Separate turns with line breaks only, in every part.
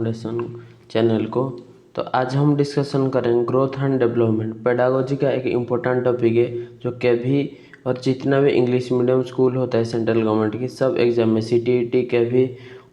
Foundation channel को। तो आज हम डिस्कशन करेंगे ग्रोथ एंड डेवलपमेंट। पेडागोजी का एक इम्पोर्टेंट टॉपिक है जो कभी और जितना भी इंग्लिश मीडियम स्कूल होता है सेंट्रल गवर्नमेंट की सब एग्जाम में CTET कभी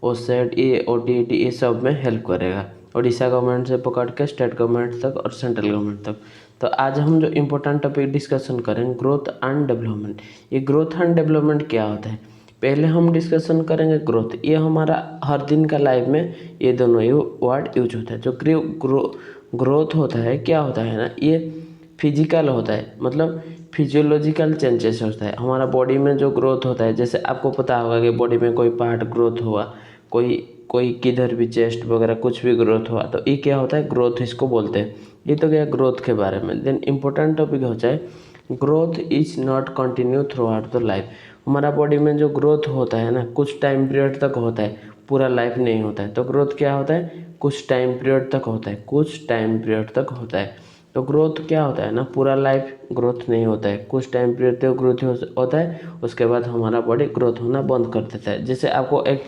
OSET OTET ये सब में हेल्प करेगा, उड़ीसा गवर्नमेंट से पकड़ के स्टेट गवर्नमेंट तक और सेंट्रल गवर्नमेंट तक। तो आज हम जो इम्पोर्टेंट टॉपिक डिस्कशन करेंगे ग्रोथ एंड डेवलपमेंट। ये ग्रोथ एंड डेवलपमेंट क्या होता है पहले हम डिस्कशन करेंगे। ग्रोथ ये हमारा हर दिन का लाइफ में ये दोनों ही वर्ड यूज होता है। जो ग्रोथ होता है क्या होता है ना, ये फिजिकल होता है, मतलब फिजियोलॉजिकल चेंजेस होता है हमारा बॉडी में जो ग्रोथ होता है। जैसे आपको पता होगा कि बॉडी में कोई पार्ट ग्रोथ हुआ, कोई किधर भी चेस्ट वगैरह कुछ भी ग्रोथ हुआ, तो ये क्या होता है ग्रोथ, इसको बोलते हैं। ये तो क्या ग्रोथ के बारे में। देन इम्पोर्टेंट टॉपिक होता है growth is not continue through out the life. हमारा बॉडी में जो ग्रोथ होता है ना कुछ टाइम पीरियड तक होता है, पूरा लाइफ नहीं होता है। तो ग्रोथ क्या होता है कुछ टाइम पीरियड तक होता है, कुछ टाइम पीरियड तक होता है। तो ग्रोथ क्या होता है ना पूरा लाइफ ग्रोथ नहीं होता है, कुछ टाइम पीरियड तक ग्रोथ होता है, उसके बाद हमारा बॉडी ग्रोथ होना बंद कर देता है। जैसे आपको एक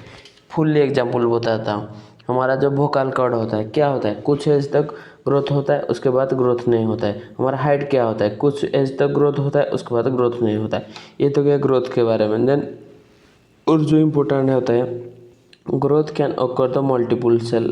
फुल्ली एग्जाम्पल बताता हूँ। हमारा जो वोकल कॉर्ड होता है क्या होता है कुछ एज तक ग्रोथ होता है, उसके बाद ग्रोथ नहीं होता है। हमारा हाइट क्या होता है कुछ एज तक ग्रोथ होता है, उसके बाद ग्रोथ नहीं होता है। ये तो क्या ग्रोथ के बारे में। देन और जो इम्पोर्टेंट होता है growth can occur the multiple cell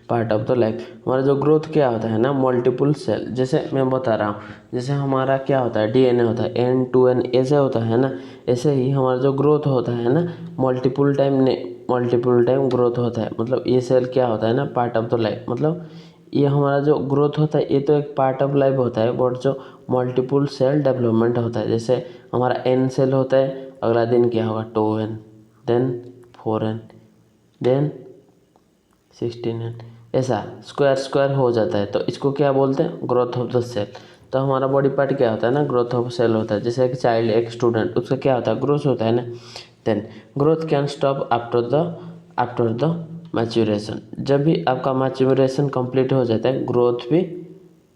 part of the life. हमारा जो ग्रोथ क्या होता है ना मल्टीपल सेल, जैसे मैं बता रहा हूँ, जैसे हमारा क्या होता है DNA होता है N to N ऐसे होता है ना, ऐसे ही हमारा जो ग्रोथ होता है ना मल्टीपल टाइम ग्रोथ होता है। मतलब ये सेल क्या होता है ना पार्ट ऑफ द लाइफ, मतलब ये हमारा जो ग्रोथ होता है ये तो एक पार्ट ऑफ लाइफ होता है, बट जो मल्टीपल सेल डेवलपमेंट होता है, जैसे हमारा N सेल होता है, अगला दिन क्या होगा 2N, then 4N, then 16N, ऐसा स्क्वायर हो जाता है। तो इसको क्या बोलते हैं ग्रोथ ऑफ द सेल। तो हमारा बॉडी पार्ट क्या होता है ना ग्रोथ ऑफ सेल होता है। जैसे एक चाइल्ड एक स्टूडेंट उसका क्या होता है ग्रोथ होता है ना। Then growth can stop after the maturation. जब भी आपका मैच्योरेशन कंप्लीट हो जाता है ग्रोथ भी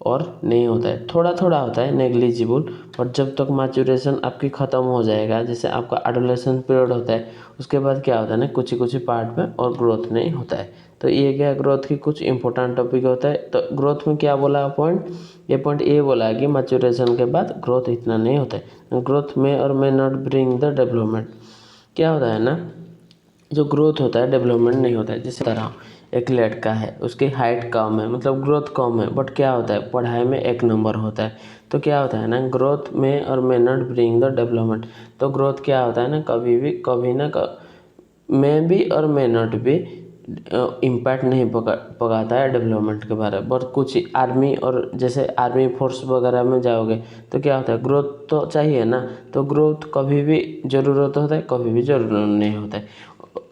और नहीं होता है, थोड़ा थोड़ा होता है नेग्लिजिबल। और जब तक मैच्योरेशन आपकी ख़त्म हो जाएगा, जैसे आपका एडोलेसेंस पीरियड होता है, उसके बाद क्या होता है ना कुछ ही पार्ट में और ग्रोथ नहीं होता है। तो ये क्या ग्रोथ की कुछ इंपॉर्टेंट टॉपिक होता है। तो ग्रोथ में क्या बोला पॉइंट, ये पॉइंट ये बोला कि मैच्योरेशन के बाद ग्रोथ इतना नहीं होता है। ग्रोथ में और may not bring the development. क्या होता है ना जो ग्रोथ होता है डेवलपमेंट नहीं होता है। जिस तरह एक लड़का है उसकी हाइट कम है, मतलब ग्रोथ कम है, बट क्या होता है पढ़ाई में 1 नंबर होता है। तो क्या होता है ना ग्रोथ में और may not bring the development. तो ग्रोथ क्या होता है ना कभी ना में भी और मे नॉट भी इम्पैक्ट नहीं पकाता है डेवलपमेंट के बारे में। बट कुछ आर्मी और जैसे आर्मी फोर्स वगैरह में जाओगे तो क्या होता है ग्रोथ तो चाहिए ना, तो ग्रोथ कभी भी ज़रूरत होता है कभी भी ज़रूरत नहीं होता है।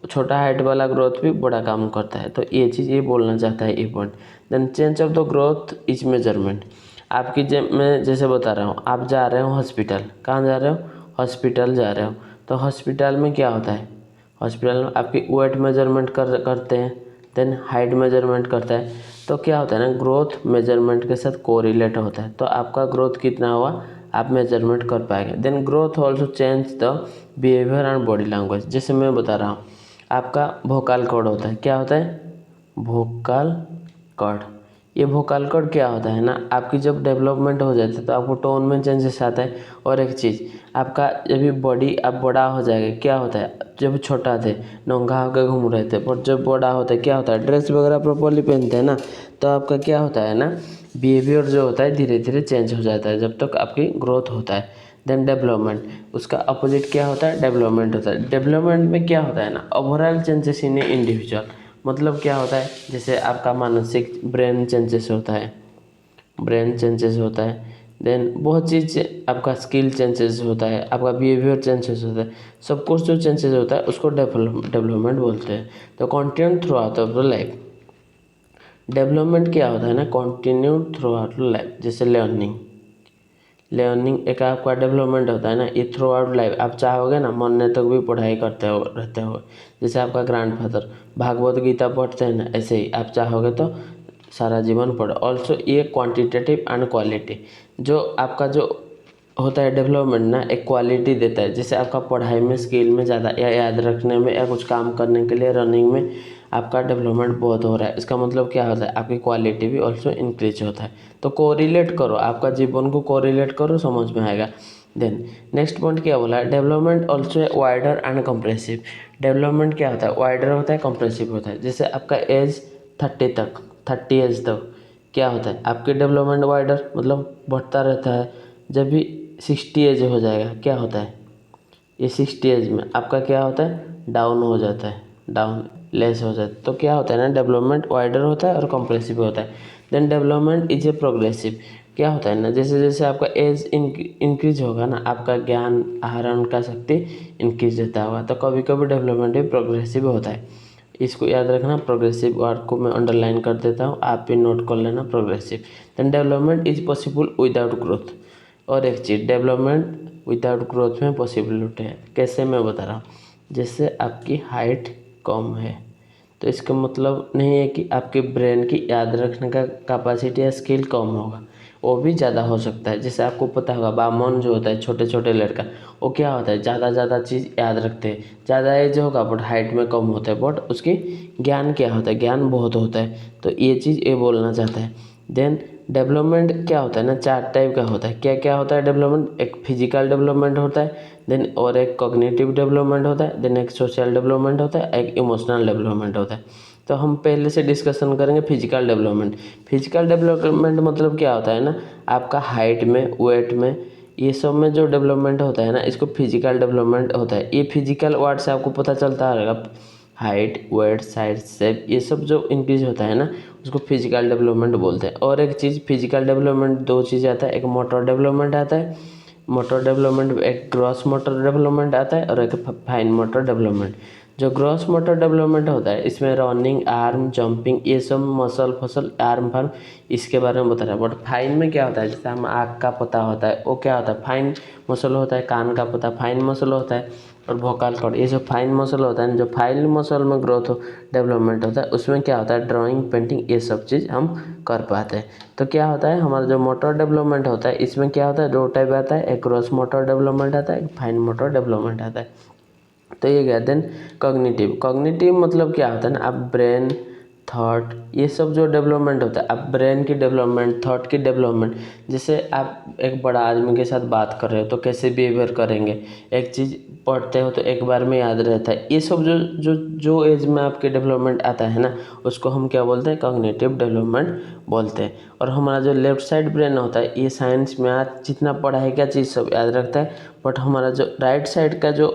छोटा हाइट वाला ग्रोथ भी बड़ा काम करता है। तो ये चीज़ ये बोलना चाहता है ये point. Then change of the growth is measurement. आपकी मैं जैसे बता रहा हूँ, आप जा रहे हो हॉस्पिटल, कहाँ जा रहे हो हॉस्पिटल जा रहे हो। तो हॉस्पिटल में क्या होता है हॉस्पिटल में आपकी वेट मेजरमेंट करते हैं, देन हाइट मेजरमेंट करता है। तो क्या होता है ना ग्रोथ मेजरमेंट के साथ कोरिलेट होता है। तो आपका ग्रोथ कितना हुआ आप मेजरमेंट कर पाएंगे। Then growth also change the behaviour and body language. जैसे मैं बता रहा हूँ आपका वोकल कॉर्ड होता है, क्या होता है वोकल कॉर्ड। ये वोकल कॉर्ड क्या होता है ना आपकी जब डेवलपमेंट हो जाती है तो आपको टोन में चेंजेस आता है। और एक चीज़ आपका जब भी बॉडी अब बड़ा हो जाएगा क्या होता है, जब छोटा थे नंगा होकर घूम रहे थे, पर जब बड़ा होता है क्या होता है ड्रेस वगैरह प्रॉपरली पहनते हैं ना, तो आपका क्या होता है ना बिहेवियर जो होता है धीरे धीरे चेंज हो जाता है जब तक आपकी ग्रोथ होता है। देन डेवलपमेंट, उसका अपोजिट क्या होता है डेवलपमेंट होता है। डेवलपमेंट में क्या होता है ना ओवरऑल चेंजेस इन इंडिविजुअल। मतलब क्या होता है जैसे आपका मानसिक ब्रेन चेंजेस होता है, देन बहुत चीज़ आपका स्किल चेंजेस होता है, आपका बिहेवियर चेंजेस होता है। सब कुछ जो चेंजेस होता है उसको डेवलपमेंट बोलते हैं। तो continue through out of the life. Development क्या होता है ना continue through out the life. जैसे लर्निंग एक आपका डेवलपमेंट होता है ना, ये थ्रू आउट लाइफ। आप चाहोगे ना मरने तक भी पढ़ाई करते हो रहते हो। जैसे आपका ग्रैंडफादर भागवत गीता पढ़ते हैं ना, ऐसे ही आप चाहोगे तो सारा जीवन पढ़ो। ऑल्सो ये क्वांटिटेटिव एंड क्वालिटी, जो आपका जो होता है डेवलपमेंट ना एक क्वालिटी देता है। जैसे आपका पढ़ाई में स्किल में ज़्यादा या याद रखने में या कुछ काम करने के लिए रनिंग में आपका डेवलपमेंट बहुत हो रहा है, इसका मतलब क्या होता है, आपकी क्वालिटी भी ऑल्सो इंक्रीज होता है। तो कोरिलेट करो, आपका जीवन को कोरिलेट करो, समझ में आएगा। देन नेक्स्ट पॉइंट क्या बोला है, डेवलपमेंट ऑल्सो है वाइडर एंड कंप्रेसिव। डेवलपमेंट क्या होता है, वाइडर होता है, कंप्रेसिव होता है। जैसे आपका एज 30 एज तक क्या होता है, आपके डेवलपमेंट वाइडर मतलब बढ़ता रहता है। जब भी 60 एज हो जाएगा क्या होता है, ये 60 एज में आपका क्या होता है, डाउन हो जाता है, डाउन लेस हो जाता है। तो क्या होता है ना, डेवलपमेंट वाइडर होता है और कंप्रेसिव होता है। Then development is a progressive. क्या होता है ना, जैसे जैसे आपका एज इंक्रीज होगा ना, आपका ज्ञान आहरण का शक्ति इंक्रीज होता होगा। तो कभी कभी डेवलपमेंट भी प्रोग्रेसिव होता है, इसको याद रखना। प्रोग्रेसिव वर्ड को मैं अंडरलाइन कर देता हूँ, आप भी नोट कर लेना progressive. Then development is possible without growth. और एक चीज़, डेवलपमेंट विदाउट ग्रोथ में पॉसिबिलिटी है, कैसे मैं बता रहा हूँ। जैसे आपकी हाइट कम है तो इसका मतलब नहीं है कि आपके ब्रेन की याद रखने का कैपेसिटी या स्किल कम होगा, वो भी ज़्यादा हो सकता है। जैसे आपको पता होगा बामन जो होता है, छोटे छोटे लड़का, वो क्या होता है, ज़्यादा चीज़ याद रखते हैं। ज़्यादा एज होगा बट हाइट में कम होता है, बट उसकी ज्ञान क्या होता है, ज्ञान बहुत होता है। तो ये चीज़ ये बोलना चाहता है। देन डेवलपमेंट क्या होता है ना, 4 टाइप का होता है। क्या क्या होता है डेवलपमेंट, एक फिजिकल डेवलपमेंट होता है, देन और एक कॉग्निटिव डेवलपमेंट होता है, देन एक सोशल डेवलपमेंट होता है, एक इमोशनल डेवलपमेंट होता है। तो हम पहले से डिस्कशन करेंगे फिजिकल डेवलपमेंट। फिजिकल डेवलपमेंट मतलब क्या होता है ना, आपका हाइट में, वेट में, ये सब में जो डेवलपमेंट होता है ना, इसको फिजिकल डेवलपमेंट होता है। ये फिजिकल वर्ड से आपको पता चलता रहेगा, हाइट, वेट, साइज, शेप, ये सब जो इंक्रीज होता है ना, उसको फिजिकल डेवलपमेंट बोलते हैं। और एक चीज़, फिजिकल डेवलपमेंट 2 चीज़ आता है, एक मोटर डेवलपमेंट आता है, मोटर डेवलपमेंट, एक ग्रॉस मोटर डेवलपमेंट आता है और एक फाइन मोटर डेवलपमेंट। जो ग्रॉस मोटर डेवलपमेंट होता है, इसमें रनिंग, आर्म, जंपिंग, ये सब मसल फसल, आर्म फार्म, इसके बारे में बता रहा है। बट फाइन में क्या होता है, जैसे हम आँख का पता होता है, वो क्या होता है, फाइन मसल होता है। कान का पता फाइन मसल होता है। और वोकल कॉर्ड, ये जो फाइन मसल होता है, जो फाइन मसल में ग्रोथ डेवलपमेंट होता है, उसमें क्या होता है, ड्राइंग, पेंटिंग, ये सब चीज़ हम कर पाते हैं। तो क्या होता है, हमारा जो मोटर डेवलपमेंट होता है, इसमें क्या होता है, 2 टाइप आता है, एक ग्रॉस मोटर डेवलपमेंट आता है, एक फाइन मोटर डेवलपमेंट आता है। तो ये गया। देन कॉग्निटिव मतलब क्या होता है ना, आप ब्रेन, थॉट, ये सब जो डेवलपमेंट होता है, आप ब्रेन की डेवलपमेंट, थॉट की डेवलपमेंट। जैसे आप एक बड़ा आदमी के साथ बात कर रहे हो तो कैसे बिहेवियर करेंगे, एक चीज़ पढ़ते हो तो एक बार में याद रहता है, ये सब जो जो जो एज में आपके डेवलपमेंट आता है ना, उसको हम क्या बोलते हैं, कॉग्निटिव डेवलपमेंट बोलते हैं। और हमारा जो लेफ्ट साइड ब्रेन होता है, ये साइंस, मैथ, जितना पढ़ा है क्या चीज़ सब याद रखता है। बट हमारा जो राइट साइड का जो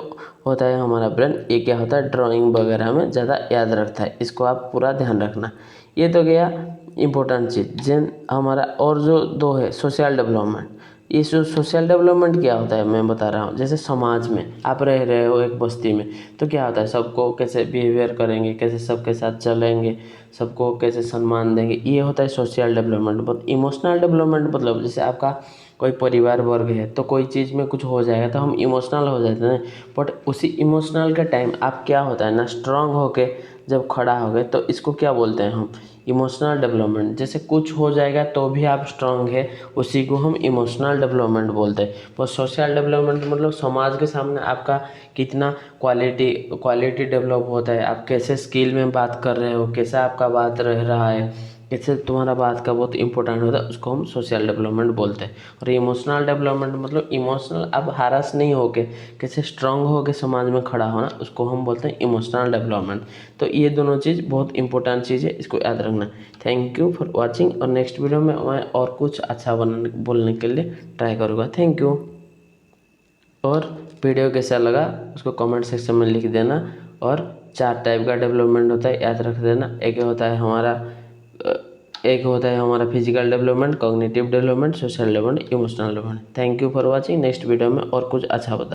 होता है हमारा ब्रेन, ये क्या होता है, ड्राइंग वगैरह में ज़्यादा याद रखता है। इसको आप पूरा ध्यान रखना। ये तो गया इम्पोर्टेंट चीज़। जेन हमारा और जो 2 है, सोशल डेवलपमेंट। ये जो सोशल डेवलपमेंट क्या होता है मैं बता रहा हूँ। जैसे समाज में आप रह रहे हो एक बस्ती में, तो क्या होता है, सबको कैसे बिहेवियर करेंगे, कैसे सबके साथ चलेंगे, सबको कैसे सम्मान देंगे, ये होता है social development. But emotional development मतलब जैसे आपका कोई परिवार वर्ग है, तो कोई चीज़ में कुछ हो जाएगा तो हम इमोशनल हो जाते हैं। बट उसी इमोशनल के टाइम आप क्या होता है ना, स्ट्रांग होके जब खड़ा हो गए, तो इसको क्या बोलते हैं हम, इमोशनल डेवलपमेंट। जैसे कुछ हो जाएगा तो भी आप स्ट्रांग है, उसी को हम इमोशनल डेवलपमेंट बोलते हैं। पर सोशल डेवलपमेंट मतलब समाज के सामने आपका कितना क्वालिटी डेवलप होता है, आप कैसे स्किल में बात कर रहे हो, कैसा आपका बात रह रहा है, कैसे तुम्हारा बात का बहुत इंपॉर्टेंट होता है, उसको हम सोशल डेवलपमेंट बोलते हैं। और इमोशनल डेवलपमेंट मतलब इमोशनल, अब हारस नहीं होके कैसे स्ट्रांग होके समाज में खड़ा होना, उसको हम बोलते हैं इमोशनल डेवलपमेंट। तो ये दोनों चीज़ बहुत इंपॉर्टेंट चीज़ है, इसको याद रखना। थैंक यू फॉर वॉचिंग, और नेक्स्ट वीडियो में मैं और कुछ अच्छा बोलने के लिए ट्राई करूँगा। Thank you. और वीडियो कैसा लगा उसको कमेंट सेक्शन में लिख देना। और 4 टाइप का डेवलपमेंट होता है, याद रख देना। एक होता है हमारा physical development, cognitive development, social development, emotional development. Thank you for watching. Next video में और कुछ अच्छा बता